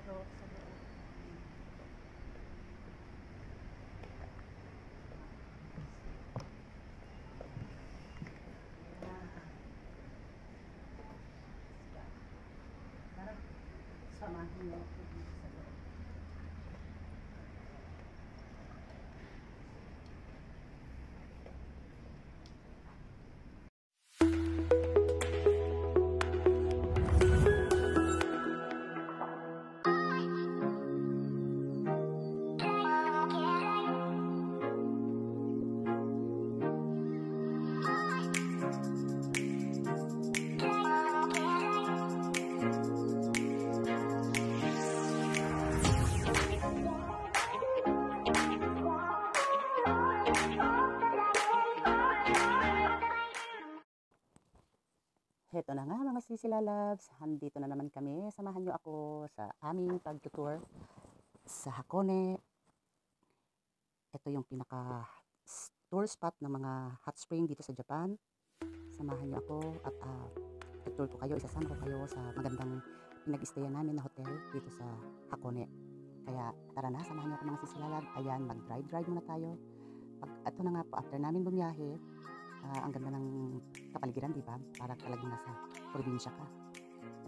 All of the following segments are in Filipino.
sa loob. Parang samahin niyo ako dito sa loob. Heto na nga mga sisilalabs, handito na naman kami. Samahan nyo ako sa aming pag-tour sa Hakone. Ito yung pinaka tour spot ng mga hot spring dito sa Japan. Samahan nyo ako at tour ko kayo, isasama ko kayo sa magandang pinag-stayan namin na hotel dito sa Hakone. Kaya tara na, samahan nyo ako mga sisilalab. Ayan, mag-drive muna tayo. Ito na nga po, after namin bumiyahe, ang ganda ng kapaligiran, di ba? Parang talagang nasa probinsya ka.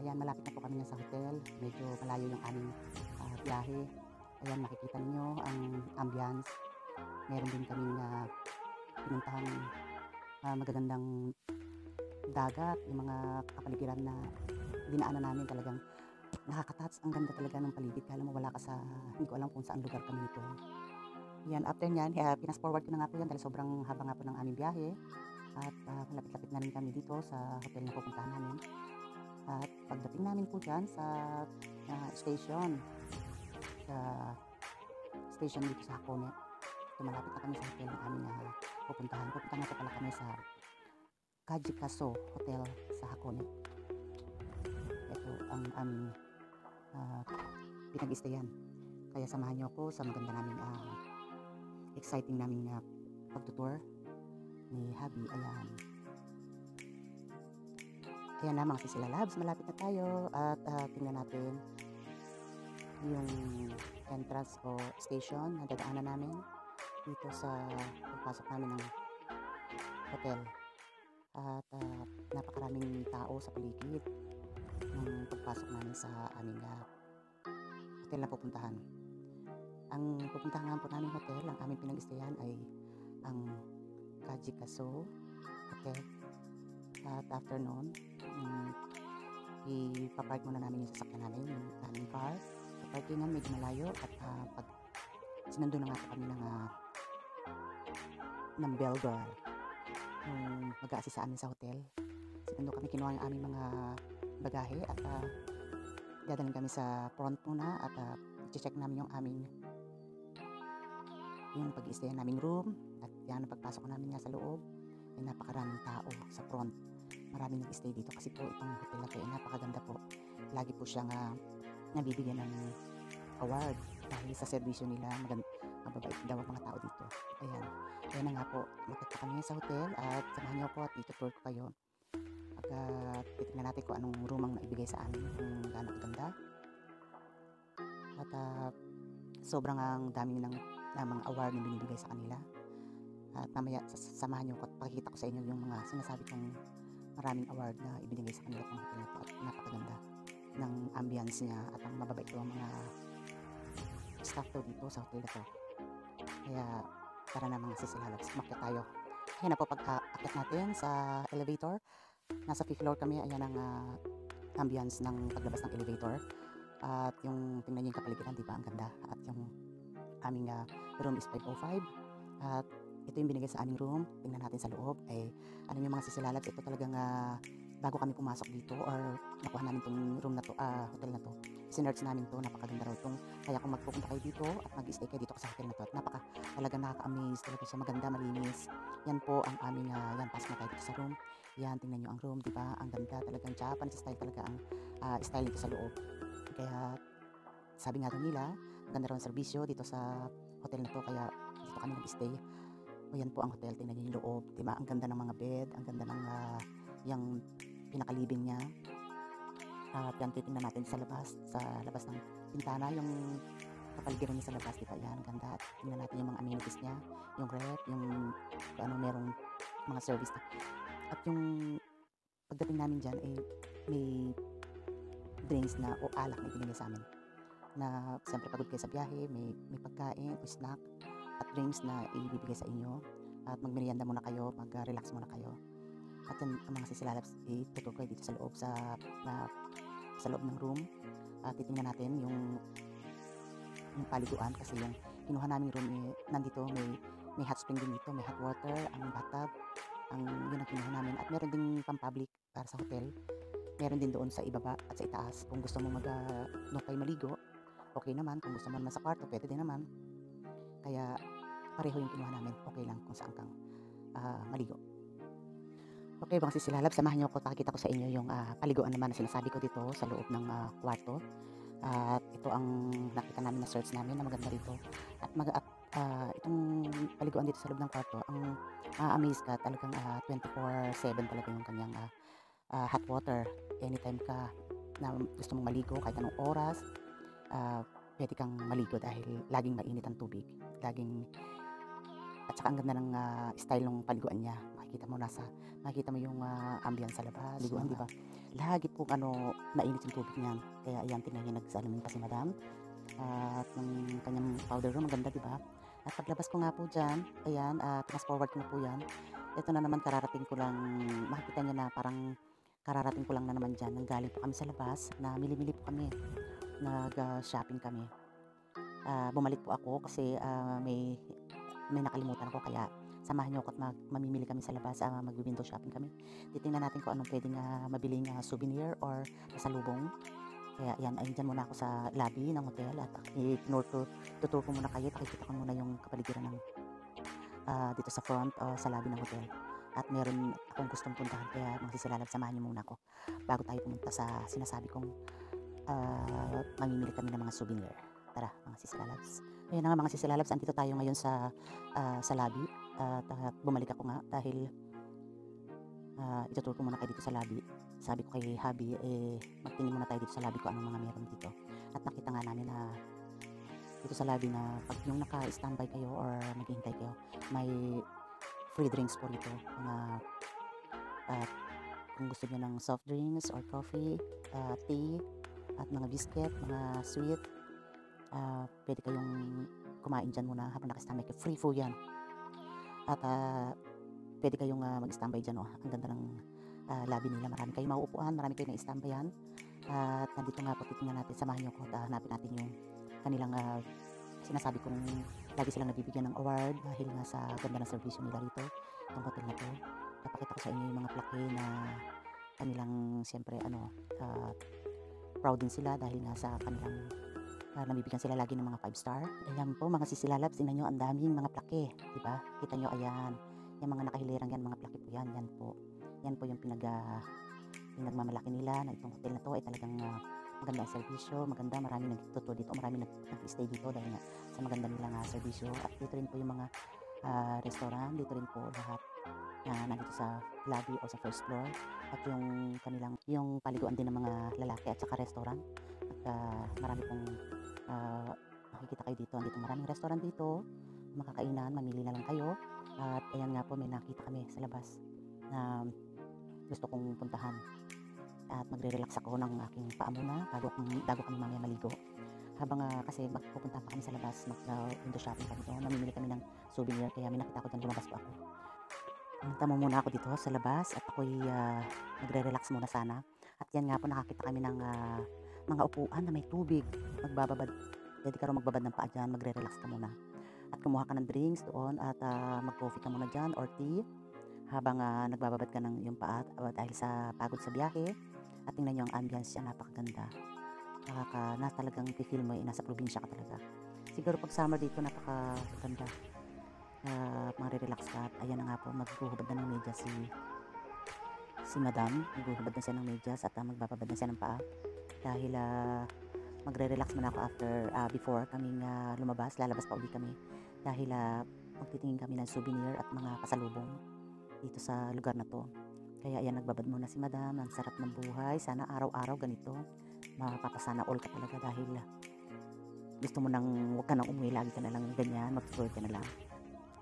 Ayan, malapit na po kami sa hotel. Medyo malayo yung aming biyahe. Ayan, makikita niyo ang ambience. Meron din kaming pinuntahang magagandang dagat. Yung mga kapaligiran na dinaanan namin talagang nakakatats. Ang ganda talaga ng paligid. Kaya mo wala ka sa, hindi ko alam kung saan lugar kami nito. Yan, after nyan, pinas forward ko na nga po yan dahil sobrang haba nga po ng aming biyahe. At malapit-lapit na rin kami dito sa hotel na pupuntahan namin. At pagdating namin po dyan sa station dito sa Hakone, malapit na kami sa hotel na aming pupuntahan. Pupunta na po pala kami sa Kajikaso Hotel sa Hakone. Ito ang aming pinag-stayan. Kaya samahan nyo ako sa maganda naming exciting naming pagtutour ni Habi. Ayan na mga sisilalabs, malapit na tayo at tingnan natin yung entrance o station na dadaanan namin dito sa pagpasok namin ng hotel. At napakaraming tao sa paligid ng pagpasok namin sa aming hotel na pupuntahan. Ang pupuntahan nga po namin hotel, ang aming pinag-stayan ay ang Kajikaso Hotel. At after noon, ipapark muna namin yung sasakyan namin, yung aming car. Sa parkingan medyo malayo at pag sinundo na nga po kami ng bell girl, yung mag-a-assist sa amin sa hotel. Sinundo kami, kinuha yung aming mga bagahe at dadalhin kami sa front muna at i-check namin yung aming yung pag-i-stay naming room. At yan, pagpasok namin nga sa loob ay napakaraming tao sa front. Maraming nag-stay dito kasi po itong hotel na to ay napakaganda po. Lagi po siyang nabibigyan ng award dahil sa servisyo nila. Mababait daw ang mga tao dito. Ayan, kaya na nga po, makita kami sa hotel at samahan niyo po at itutour ko kayo. Titignan natin kung anong room ang naibigay sa amin, kung gaano kaganda. At sobrang ang dami ng mga award na binibigay sa kanila. At mamaya samahan niyo ko at pakikita ko sa inyo yung mga sinasabi kong maraming award na ibinigay sa kanila ng hotel na to. At napakaganda ng ambience niya at ang mababait ko ang mga staff to dito sa hotel na to. Kaya tara na mga sisilalabs, umakyat tayo. Ayan na po, pag-akyat natin sa elevator, nasa 5th floor kami. Ayan ang ambience ng paglabas ng elevator. At yung tingnan niyo yung kapaligiran, di ba? Ang ganda. At yung aming room is 505. At ito yung binigay sa aming room. Tingnan natin sa loob. Ano yung mga sisilalabs, ito talagang bago kami pumasok dito or nakuha namin itong room na to, hotel na to, sinerch namin to, napakaganda raw itong. Kaya kung magpupunta kayo dito at mag-stay kayo dito sa hotel na to, at talagang nakaka-amaze talaga siya, maganda, malinis. Yan po ang aming yan, pasok na tayo dito sa room. Yan, tingnan nyo ang room, di ba? Ang ganda, talagang Japanese style talaga ang style nito sa loob. Kaya sabi nga nila, maganda raw ang serbisyo dito sa hotel na to, kaya dito kami nag-stay. O yan po ang hotel, tingnan nyo yung loob, diba? Ang ganda ng mga bed, ang ganda ng yung pinakalibing niya. At yan, titingnan natin sa labas ng bintana, yung kapaligiran niya sa labas, di ba? Yan, ganda. At tingnan natin yung mga amenities niya, yung ref, yung kung ano merong mga service na. At yung pagdating namin dyan, eh, may drinks na o alak na ibinigay sa amin. Na siyempre pagod kayo sa biyahe, may pagkain o snack at drinks na ibibigay sa inyo. At magmerienda muna kayo, mag-relax muna kayo. At yan, ang mga sisilalabs, ituturo kayo dito sa loob na, sa loob ng room. At titingnan natin yung paliguan kasi yung kinuha naming room nandito may hot spring din dito, may hot water, ang bathtub, yun ang kinuha namin. At meron ding pang-public para sa hotel. Meron din doon sa ibaba at sa itaas. Kung gusto mo doon kayo maligo, okay naman. Kung gusto mo naman sa kwarto, pwede din naman. Kaya pareho yung kinuha namin. Okay lang kung saan kang maligo. Okay, mga sisilalab, samahan niyo ako. Pakikita ko sa inyo yung paliguan naman na sinasabi ko dito sa loob ng kwarto. At ito ang nakita namin na search namin na maganda rito. At itong paliguan dito sa loob ng kwarto, ang amaze ka talagang 24/7 talaga yung kanyang hot water. Anytime ka na gusto mong maligo, kahit anong oras, pwede kang maligo dahil laging mainit ang tubig. At saka ang ganda ng style ng paliguan niya. Makikita mo yung ambience sa labas, liguan, di ba? Lagi pong mainit yung tubig niyan. Kaya ayan, tingnan niyo, nagsalamin pa si madam. At yung kanyang powder room, maganda, di ba? At paglabas ko nga po dyan, ayan, pinas forward ko na po yan. Ito na naman, makikita niyo na parang kararating ko lang na naman dyan. Nanggaling po kami sa labas, na mili-mili po kami. Nag-shopping kami. Bumalik po ako kasi may nakalimutan ako, kaya samahan niyo ako at mamimili kami sa labas, mag-window shopping kami. Titingnan natin kung anong pwedeng mabiling souvenir or pasalubong. Kaya yan, dyan muna ako sa lobby ng hotel at tutur ko muna kayo, pakikita ko muna yung kapaligiran ng dito sa front sa lobby ng hotel. At meron akong gustong puntahan, kaya magsisilalab, samahan niyo muna ako bago tayo pumunta sa sinasabi kong mamimili kami ng mga souvenir. Tara, mga sisilalabs. Ayan na nga, mga sisilalabs, andito tayo ngayon sa lobby. At bumalik ako nga dahil ituturo ko muna kayo dito sa lobby. Sabi ko kay Habi, magtingin muna tayo dito sa lobby ko anong mga meron dito. At nakita nga namin na dito sa lobby na pag yung naka-standby kayo or naghihintay kayo, may free drinks po dito. Kung gusto niyo ng soft drinks or coffee, tea, at mga biscuit, mga sweet, pwede kayong kumain dyan muna habang nakastambay kayo. Free food yan. At pwede kayong mag-standby dyan. Ang ganda ng lobby nila. Marami kayong mauupuan, marami kayong na-standbayan. At nandito nga po, titingnan natin, samahan nyo ko at hanapin natin yung kanilang sinasabi kong lagi silang nabibigyan ng award dahil nga sa ganda ng servisyo nila rito, itong hotel na to. Papakita ko sa inyo yung mga plaque na kanilang, siyempre, proud din sila dahil nga sa kanilang nabibigyan sila lagi ng mga 5-star. Ayan po, mga sisilalabs, tingnan nyo, ang daming mga plaque, diba? Kita nyo, ayan, yung mga nakahilirang yan, mga plaque po yan, yan po yung pinagmamalaki nila na itong hotel na to ay talagang maganda ang serbisyo, maganda, marami nagtuto dito, marami nag-stay dito dahil nga sa maganda nilang serbisyo. At dito rin po yung mga restaurant, dito rin po lahat nandito sa lobby o sa first floor. At yung paliguan din ng mga lalaki at saka restaurant. At marami pong makikita kayo dito. Andito maraming restaurant dito, makakainan, mamili na lang kayo. At ayan nga po, may nakita kami sa labas na gusto kong puntahan. At magre-relax ako ng aking paa muna bago kami mamaya maligo. Habang kasi magpupunta pa kami sa labas, mag-window shopping kami doon, mamimili kami ng souvenir, kaya may nakita ko dyan, lumabas po ako. Tama muna ako dito sa labas at ako'y magre-relax muna sana. At yan nga po, nakakita kami ng mga upuan na may tubig. Pwede ka rin magbabad ng paa dyan, magre-relax ka muna. At kumuha ka ng drinks doon at mag-coffee ka muna dyan or tea habang nagbababad ka ng yung paa dahil sa pagod sa biyahe. At tingnan nyo ang ambience siya, napakaganda. Talagang feel mo nasa probinsya ka talaga. Siguro pag summer dito, napakaganda. Mag-relax ka. At ayan na nga po, maghuhubad na ng medyas si madam. Maghuhubad na siya ng medyas at magbababad na siya ng paa. Dahil magre-relax muna ako before kaming lalabas pa uli kami. Dahil magtitingin kami ng souvenir at mga pasalubong dito sa lugar na to. Kaya ayan, nagbabad muna si madam. Ang sarap ng buhay. Sana araw-araw ganito. Mapapasana all ka talaga dahil gusto mo nang huwag ka nang umuwi, lagi ka na lang ganyan, mag-tour ka na lang.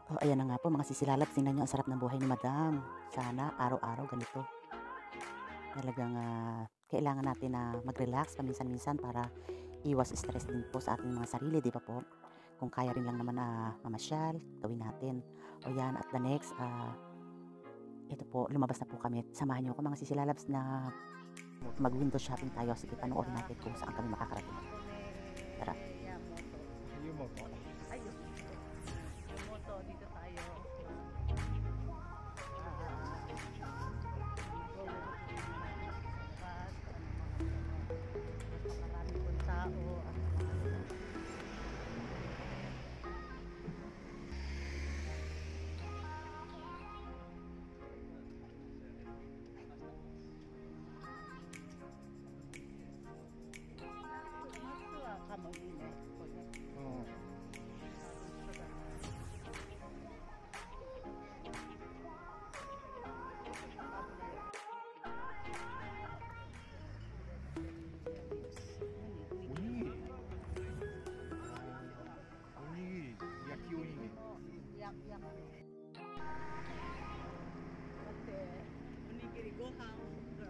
Oh, ayan na nga po mga sisilalab, tingnan niyo ang sarap ng buhay ni Madam. Sana araw-araw ganito. Talagang kailangan natin na mag-relax paminsan-minsan para iwas stress din po sa ating mga sarili, di ba po? Kung kaya rin lang naman na mamasyal, gawin natin. O yan, at the next, ito po, lumabas na po kami. Samahan niyo ako mga sisilalabs na mag-window shopping tayo. Sige, panoorin natin kung saan kami makakarating. Tara. Yumoto. Ayun. Yumoto, dito tayo. Marami pong tao. Kamagine. うん。 おにぎり。おにぎり、焼きおにぎり。 Yak-yak. Kasi, onigiri gohan ga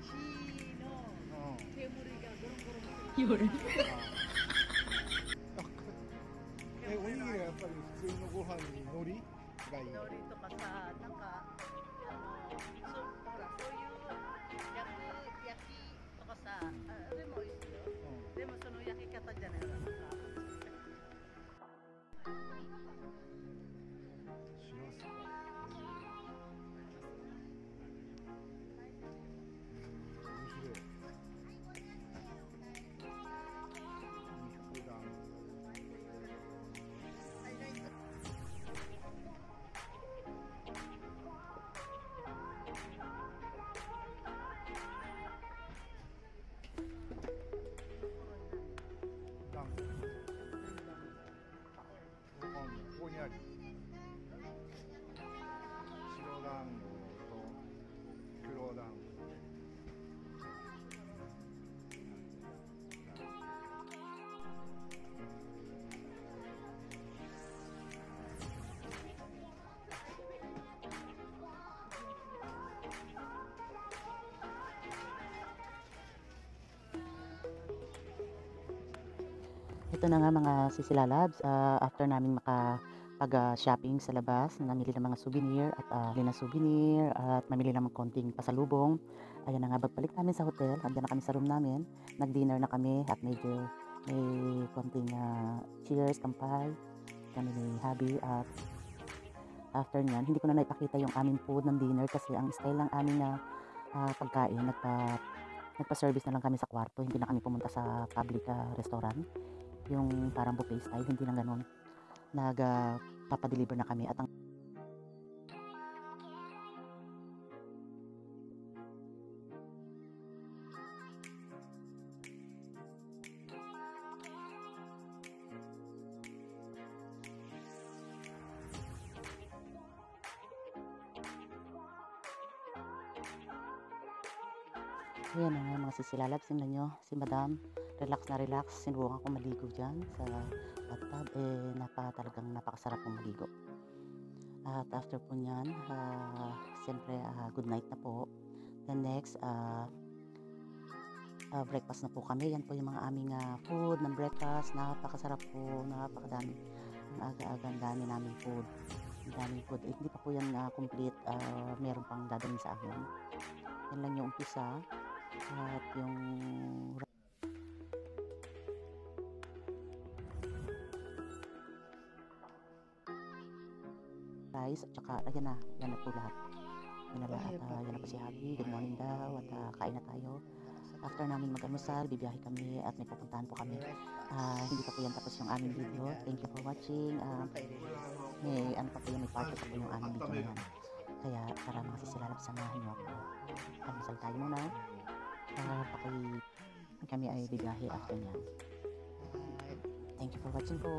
shino うん。 kemuri ga gorong-gorong suru. 夜おにぎりはやっぱり普通のご飯に海苔がいい。 Nori to ka sa naka so hora soyu yaki to ka sa remo isu yo. うでもその焼き方じゃないわ。ん。しらすか。面白い。肉だん。 団子。ここにある。白団子と黒団子。Ito na nga mga sisilalabs, after namin makapag-shopping sa labas, namili ng mga souvenir at bili ng souvenir at mamili ng konting pasalubong. Ayan na nga, pagbalik namin sa hotel, andyan na kami sa room namin, nag-dinner na kami at medyo may konting cheers, kampay, kami ni Habi. At after nyan, hindi ko na naipakita yung aming food ng dinner kasi ang style ng aming pagkain, nagpa-service na lang kami sa kwarto, hindi na kami pumunta sa public restaurant. Yung parang buffet style, hindi na ganun. Nagpapadeliver na kami at ang ayan na nga mga sisilalabs, tingnan nyo, si Madam, relax na relax, sinubukan ko maligo dyan sa bathtub, talagang napakasarap pong maligo. At after po nyan, siyempre good night na po. Then next, breakfast na po kami, yan po yung mga aming food ng breakfast, napakasarap po, napakadami, ang aga-aga, ang dami namin food. Ang daming food, hindi pa po yan complete, meron pang dadalhin sa amin. Yan lang yung umpisa. At yung rice at saka ayan na po lahat. Yan na lahat. Yan na po si Habi. Good morning daw at kain na tayo. After namin mag-almusal, bibiyahe kami at may pupuntahan po kami. Hindi pa po yan tapos yung aming video. Thank you for watching. May ano pa po yung may part pa po yung aming video na yan. Kaya para mga sisilalap, samahan nyo ako. Almusal tayo muna. Kami ay bibiyahe after nyan. Thank you for watching po.